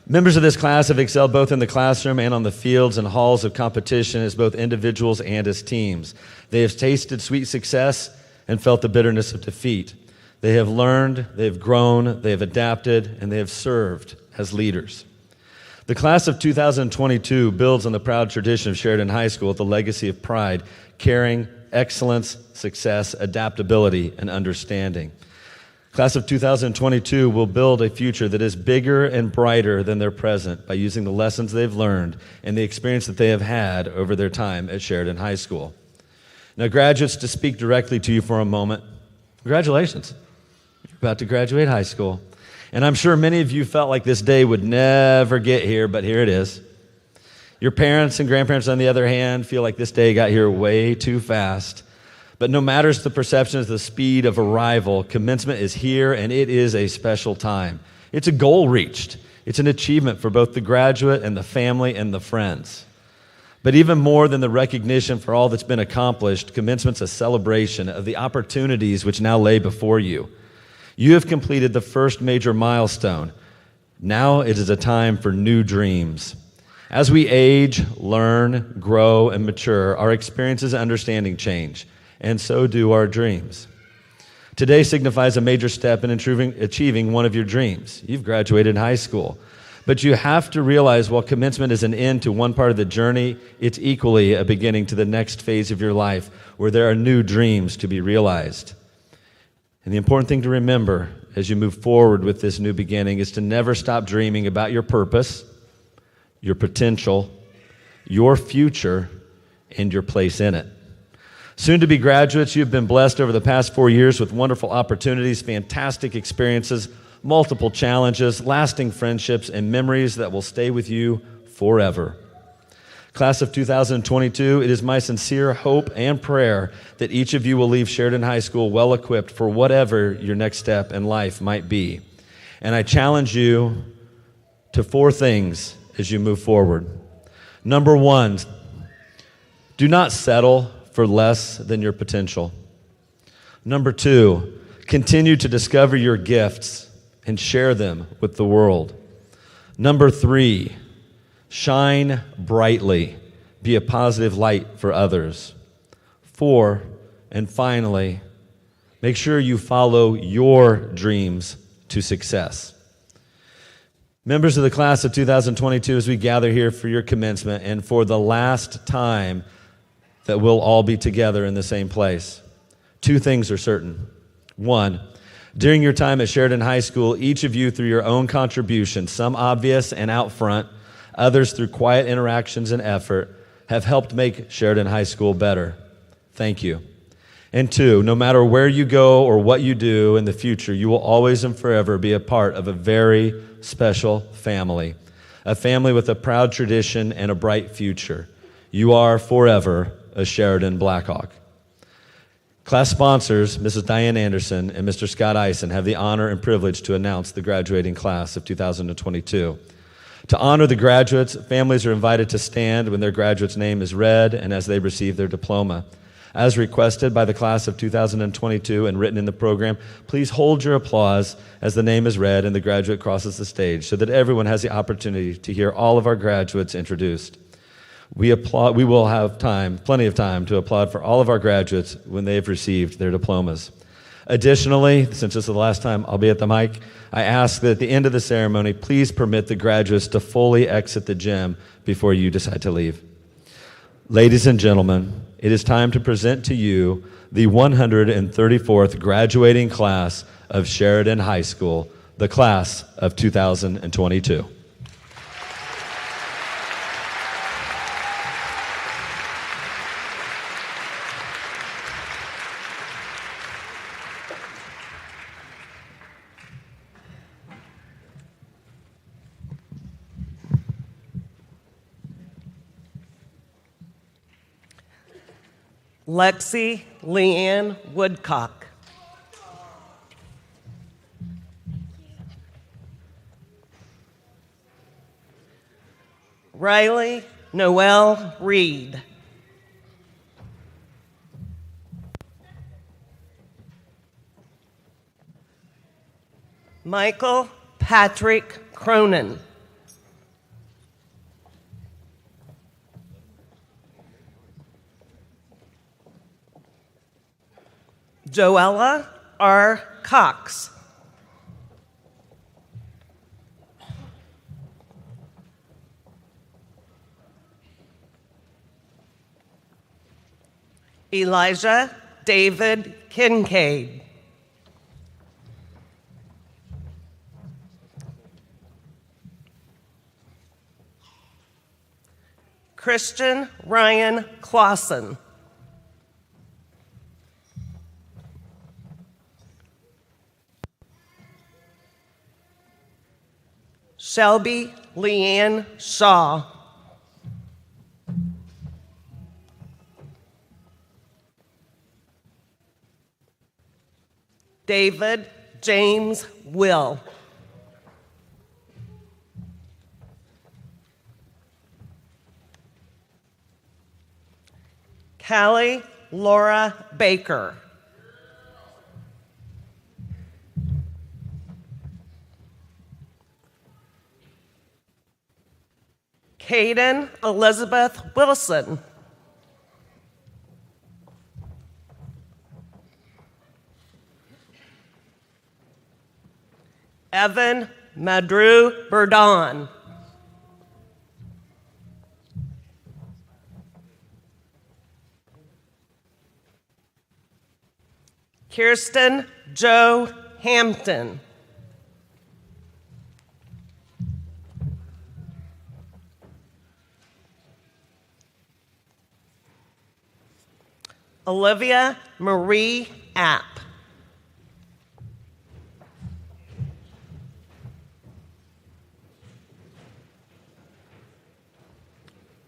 Members of this class have excelled both in the classroom and on the fields and halls of competition as both individuals and as teams. They have tasted sweet success and felt the bitterness of defeat. They have learned, they have grown, they have adapted, and they have served as leaders. The class of 2022 builds on the proud tradition of Sheridan High School with a legacy of pride, caring, excellence, success, adaptability, and understanding. Class of 2022 will build a future that is bigger and brighter than their present by using the lessons they've learned and the experience that they have had over their time at Sheridan High School. Now, graduates, to speak directly to you for a moment, congratulations. You're about to graduate high school. And I'm sure many of you felt like this day would never get here, but here it is. Your parents and grandparents, on the other hand, feel like this day got here way too fast. But no matter the perception of the speed of arrival, commencement is here, and it is a special time. It's a goal reached. It's an achievement for both the graduate and the family and the friends. But even more than the recognition for all that's been accomplished, commencement's a celebration of the opportunities which now lay before you. You have completed the first major milestone. Now it is a time for new dreams. As we age, learn, grow, and mature, our experiences and understanding change. And so do our dreams. Today signifies a major step in achieving one of your dreams. You've graduated high school. But you have to realize while commencement is an end to one part of the journey, it's equally a beginning to the next phase of your life where there are new dreams to be realized. And the important thing to remember as you move forward with this new beginning is to never stop dreaming about your purpose, your potential, your future, and your place in it. Soon-to-be graduates, you've been blessed over the past 4 years with wonderful opportunities, fantastic experiences, multiple challenges, lasting friendships, and memories that will stay with you forever. Class of 2022, it is my sincere hope and prayer that each of you will leave Sheridan High School well-equipped for whatever your next step in life might be. And I challenge you to 4 things as you move forward. Number 1, do not settle for less than your potential. Number 2, continue to discover your gifts and share them with the world. Number 3, shine brightly. Be a positive light for others. 4, and finally, make sure you follow your dreams to success. Members of the class of 2022, as we gather here for your commencement and for the last time that we'll all be together in the same place, 2 things are certain. 1, during your time at Sheridan High School, each of you through your own contributions, some obvious and out front, others through quiet interactions and effort, have helped make Sheridan High School better. Thank you. And 2, no matter where you go or what you do in the future, you will always and forever be a part of a very special family, a family with a proud tradition and a bright future. You are forever a Sheridan Blackhawk. Class sponsors, Mrs. Diane Anderson and Mr. Scott Eisen, have the honor and privilege to announce the graduating class of 2022. To honor the graduates, families are invited to stand when their graduate's name is read and as they receive their diploma. As requested by the class of 2022 and written in the program, please hold your applause as the name is read and the graduate crosses the stage so that everyone has the opportunity to hear all of our graduates introduced. We will have plenty of time to applaud for all of our graduates when they've received their diplomas. Additionally, since this is the last time I'll be at the mic, I ask that at the end of the ceremony, please permit the graduates to fully exit the gym before you decide to leave. Ladies and gentlemen, it is time to present to you the 134th graduating class of Sheridan High School, the class of 2022. Lexi Leanne Woodcock. Riley Noel Reed. Michael Patrick Cronin. Joella R. Cox. Elijah David Kincaid. Christian Ryan Clausen. Shelby Leanne Shaw. David James Will. Callie Laura Baker. Kaden Elizabeth Wilson. Evan Madru Burdon. Kirsten Joe Hampton. Olivia Marie App.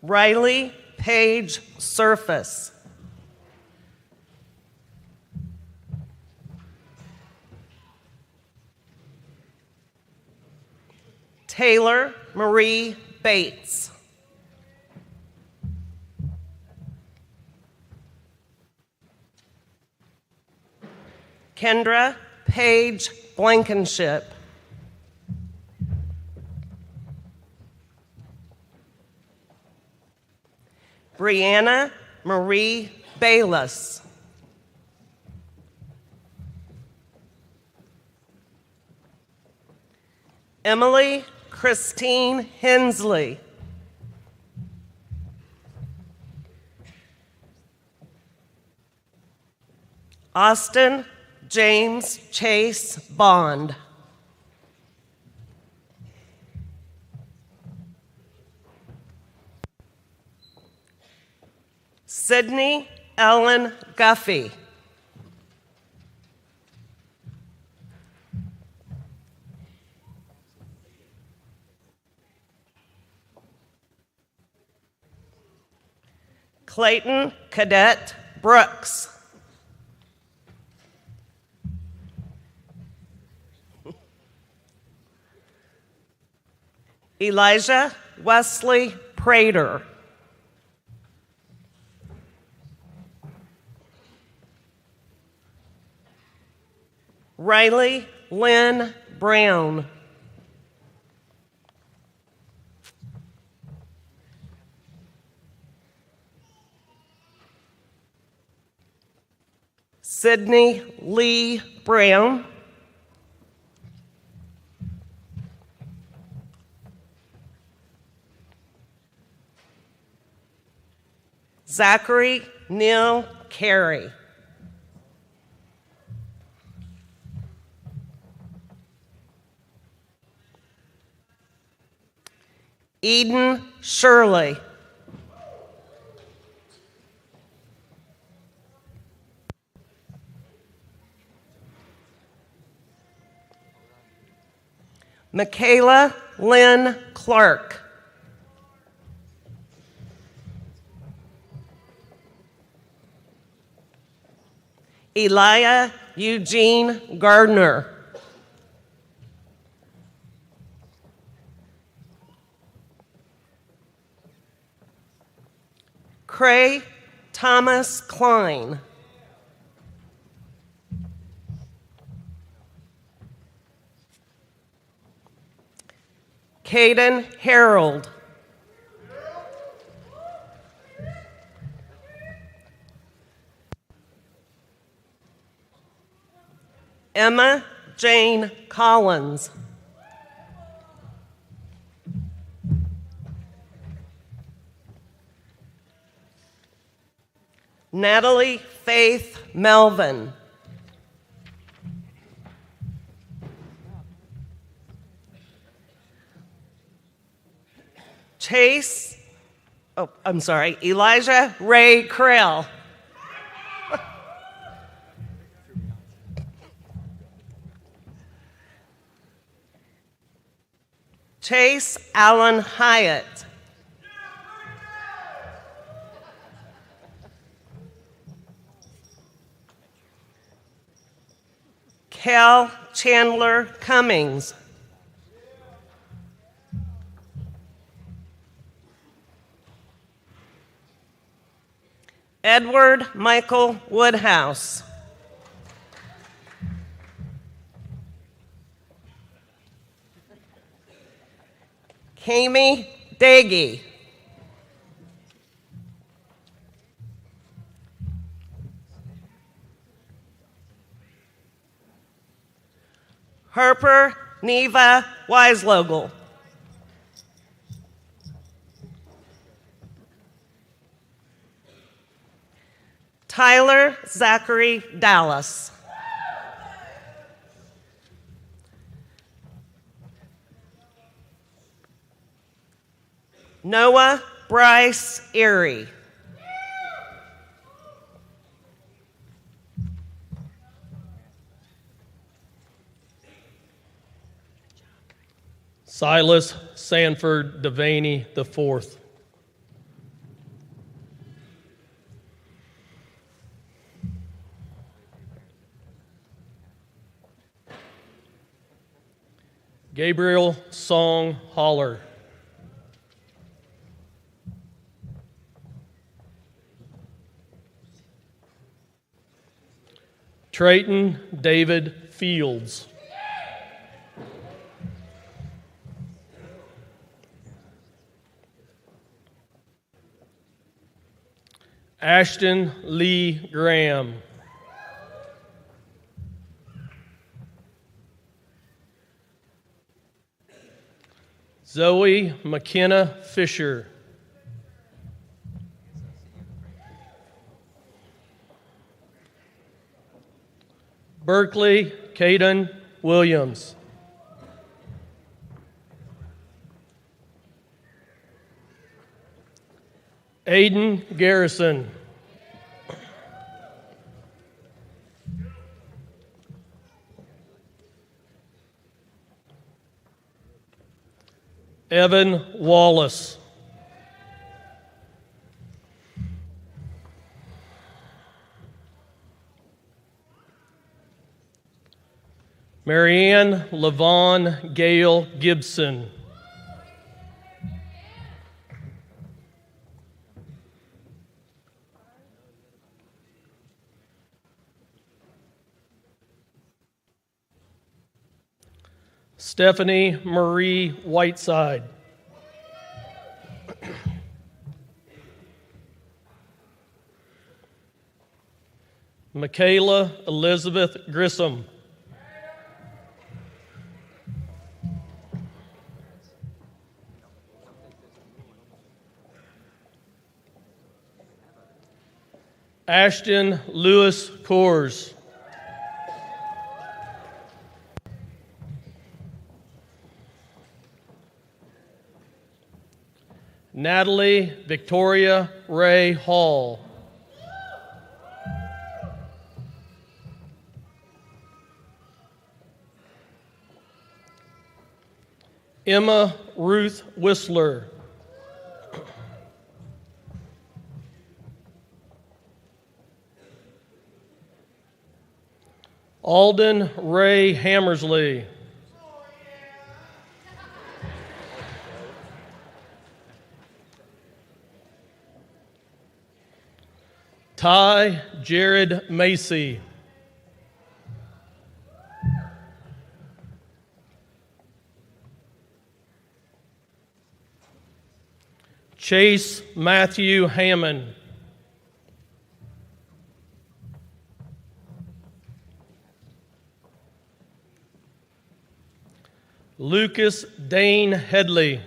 Riley Page Surface. Taylor Marie Bates. Kendra Page Blankenship. Brianna Marie Bayless. Emily Christine Hensley. Austin James Chase Bond. Sydney Ellen Guffey. Clayton Cadet Brooks. Elijah Wesley Prater. Riley Lynn Brown. Sydney Lee Brown. Zachary Neil Carey. Eden Shirley. Michaela Lynn Clark. Elia Eugene Gardner. Cray Thomas Klein. Caden Harold. Emma Jane Collins. Natalie Faith Melvin. Elijah Ray Krell. Chase Allen Hyatt. Cal Chandler Cummings. Edward Michael Woodhouse. Kami Daggy. Harper Neva Weislogel. Tyler Zachary Dallas. Noah Bryce Erie. Silas Sanford Devaney IV. Gabriel Song Holler. Trayton David Fields. Ashton Lee Graham. Zoe McKenna Fisher. Berkeley Caden Williams. Aiden Garrison. Evan Wallace. Marianne Lavon Gale Gibson. Stephanie Marie Whiteside. Michaela Elizabeth Grissom. Ashton Lewis Coors. Natalie Victoria Ray Hall. Emma Ruth Whistler. Alden Ray Hammersley. Ty Jared Macy. Chase Matthew Hammond. Lucas Dane Headley.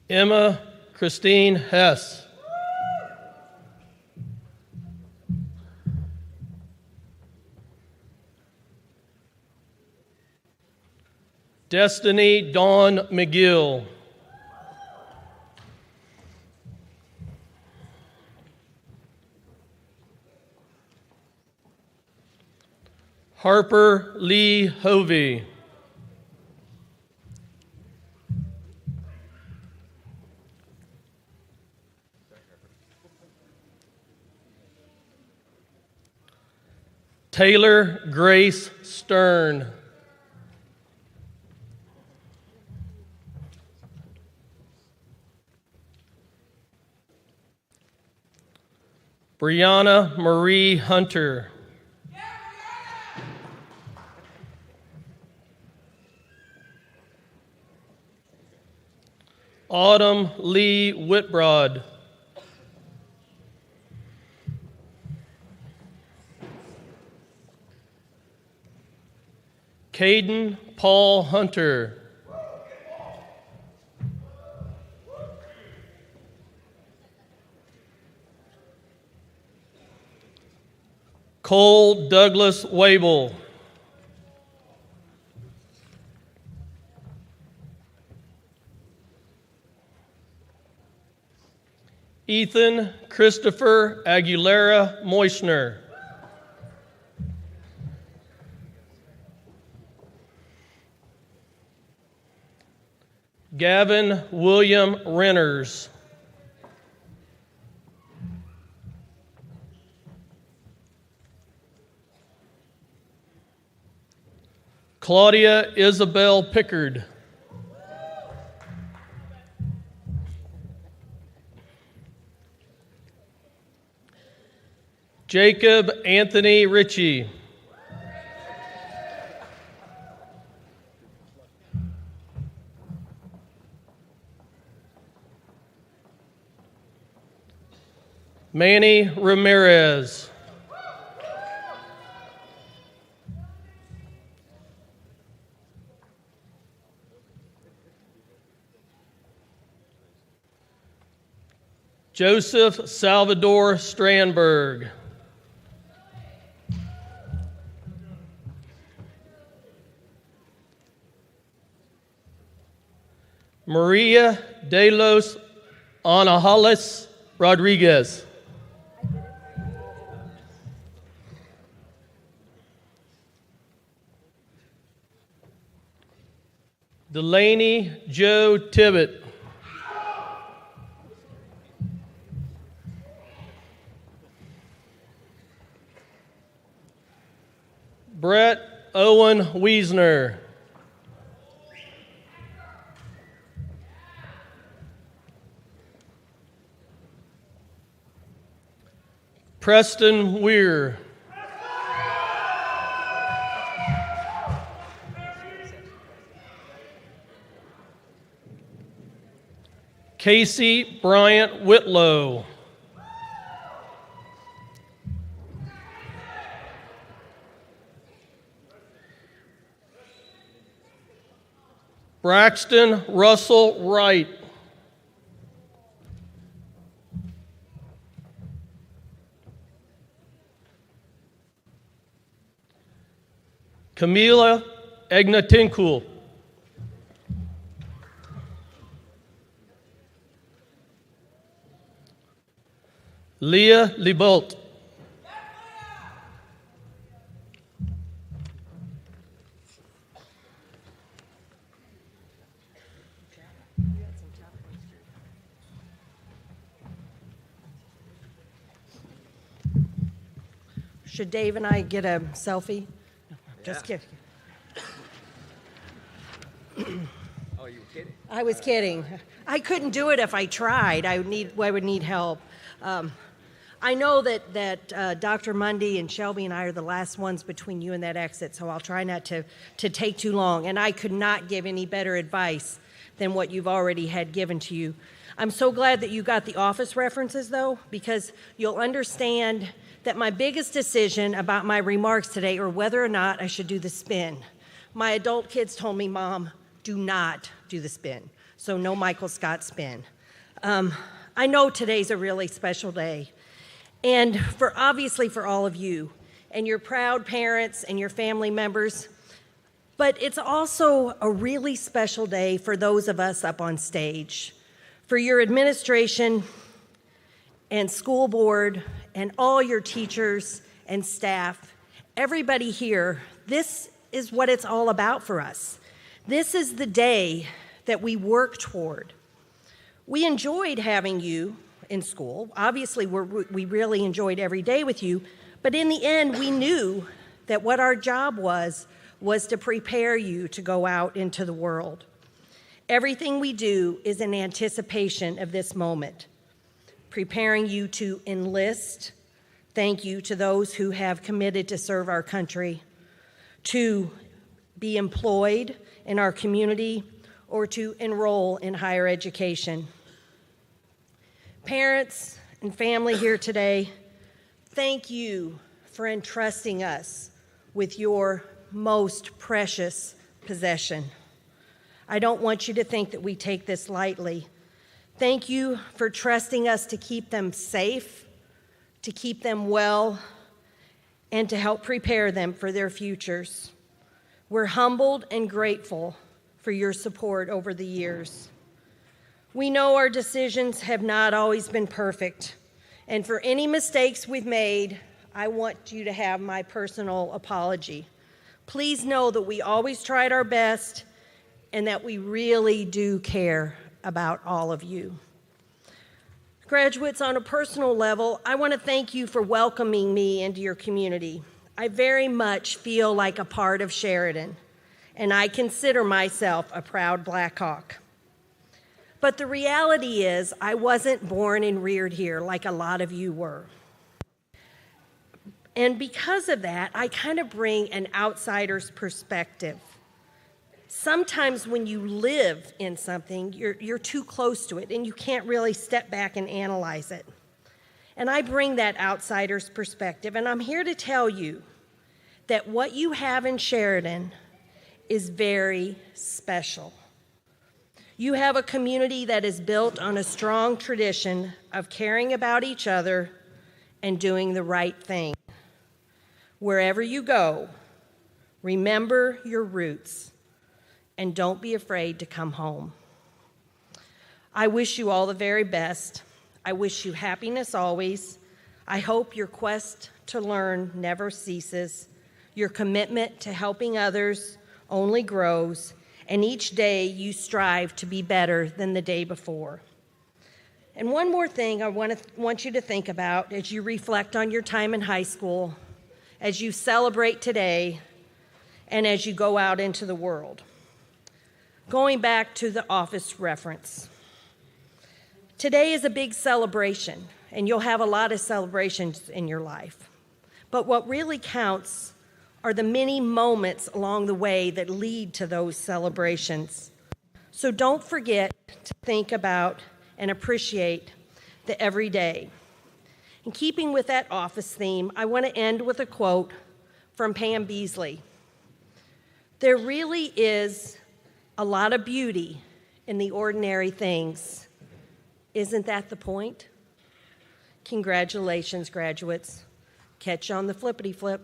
Emma Christine Hess. Destiny Dawn McGill. Harper Lee Hovey. Taylor Grace Stern. Brianna Marie Hunter. Autumn Lee Whitbrod. Caden Paul Hunter. Cole Douglas Wable. Ethan Christopher Aguilera Moisner. Gavin William Renners. Claudia Isabel Pickard. Jacob Anthony Ritchie. Manny Ramirez. Joseph Salvador Strandberg. Maria de los Anajales Rodriguez. Delaney Joe Tibbett. Brett Owen Wiesner. Preston Weir. Casey Bryant Whitlow. Braxton Russell Wright. Camila Egnatinkul. Leah Liebolt. Should Dave and I get a selfie? No, just kidding. Oh, you were kidding? I was kidding. I couldn't do it if I tried. I would need help. I know that Dr. Mundy and Shelby and I are the last ones between you and that exit, so I'll try not to take too long. And I could not give any better advice than what you've already had given to you. I'm so glad that you got the office references, though, because you'll understand that my biggest decision about my remarks today are whether or not I should do the spin. My adult kids told me, Mom, do not do the spin. So no Michael Scott spin. I know today's a really special day. And obviously for all of you and your proud parents and your family members, but it's also a really special day for those of us up on stage, for your administration and school board and all your teachers and staff, everybody here. This is what it's all about for us. This is the day that we work toward. We enjoyed having you in school. Obviously, we really enjoyed every day with you, but in the end, we knew that what our job was to prepare you to go out into the world. Everything we do is in anticipation of this moment, preparing you to enlist. Thank you to those who have committed to serve our country, to be employed in our community, or to enroll in higher education. Parents and family here today, thank you for entrusting us with your most precious possession. I don't want you to think that we take this lightly. Thank you for trusting us to keep them safe, to keep them well, and to help prepare them for their futures. We're humbled and grateful for your support over the years. We know our decisions have not always been perfect, and for any mistakes we've made, I want you to have my personal apology. Please know that we always tried our best and that we really do care about all of you. Graduates, on a personal level, I want to thank you for welcoming me into your community. I very much feel like a part of Sheridan, and I consider myself a proud Blackhawk. But the reality is, I wasn't born and reared here like a lot of you were. And because of that, I kind of bring an outsider's perspective. Sometimes when you live in something, you're too close to it and you can't really step back and analyze it. And I bring that outsider's perspective, and I'm here to tell you that what you have in Sheridan is very special. You have a community that is built on a strong tradition of caring about each other and doing the right thing. Wherever you go, remember your roots and don't be afraid to come home. I wish you all the very best. I wish you happiness always. I hope your quest to learn never ceases. Your commitment to helping others only grows, and each day you strive to be better than the day before. And one more thing I want you to think about as you reflect on your time in high school, as you celebrate today, and as you go out into the world. Going back to the office reference. Today is a big celebration, and you'll have a lot of celebrations in your life. But what really counts are the many moments along the way that lead to those celebrations. So don't forget to think about and appreciate the everyday. In keeping with that office theme, I want to end with a quote from Pam Beasley. There really is a lot of beauty in the ordinary things. Isn't that the point? Congratulations, graduates. Catch you on the flippity flip.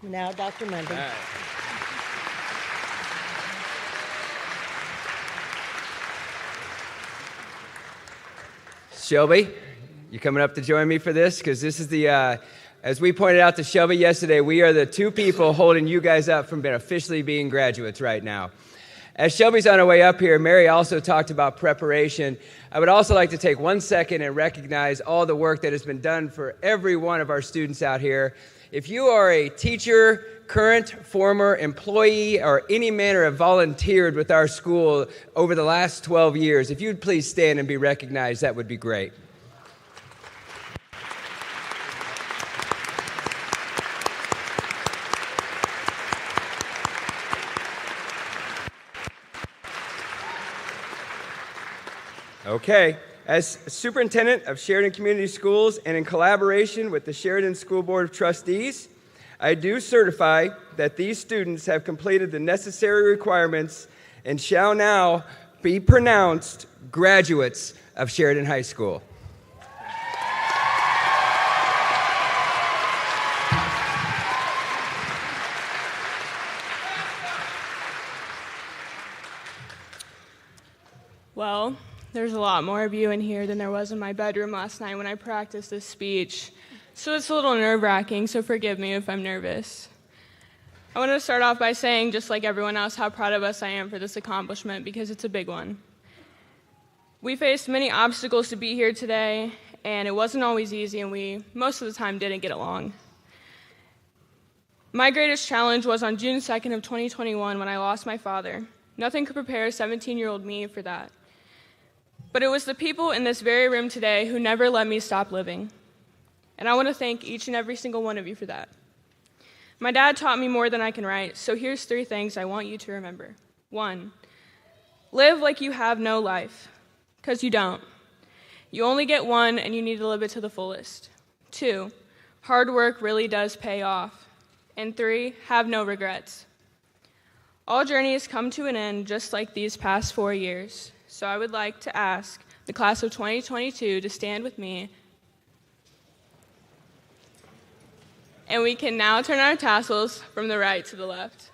Now, Dr. Mundy. Shelby, you coming up to join me for this? Because this is the, as we pointed out to Shelby yesterday, we are the two people holding you guys up from officially being graduates right now. As Shelby's on her way up here, Mary also talked about preparation. I would also like to take 1 second and recognize all the work that has been done for every one of our students out here. If you are a teacher, current, former employee, or any manner have volunteered with our school over the last 12 years, if you'd please stand and be recognized, that would be great. Okay, as superintendent of Sheridan Community Schools and in collaboration with the Sheridan School Board of Trustees, I do certify that these students have completed the necessary requirements and shall now be pronounced graduates of Sheridan High School. Well, there's a lot more of you in here than there was in my bedroom last night when I practiced this speech. So it's a little nerve-wracking, so forgive me if I'm nervous. I want to start off by saying, just like everyone else, how proud of us I am for this accomplishment, because it's a big one. We faced many obstacles to be here today, and it wasn't always easy, and we, most of the time, didn't get along. My greatest challenge was on June 2nd of 2021 when I lost my father. Nothing could prepare 17-year-old me for that. But it was the people in this very room today who never let me stop living. And I want to thank each and every single one of you for that. My dad taught me more than I can write, so here's 3 things I want you to remember. 1, live like you have no life, because you don't. You only get one, and you need to live it to the fullest. 2, hard work really does pay off. And 3, have no regrets. All journeys come to an end just like these past 4 years. So I would like to ask the class of 2022 to stand with me. And we can now turn our tassels from the right to the left.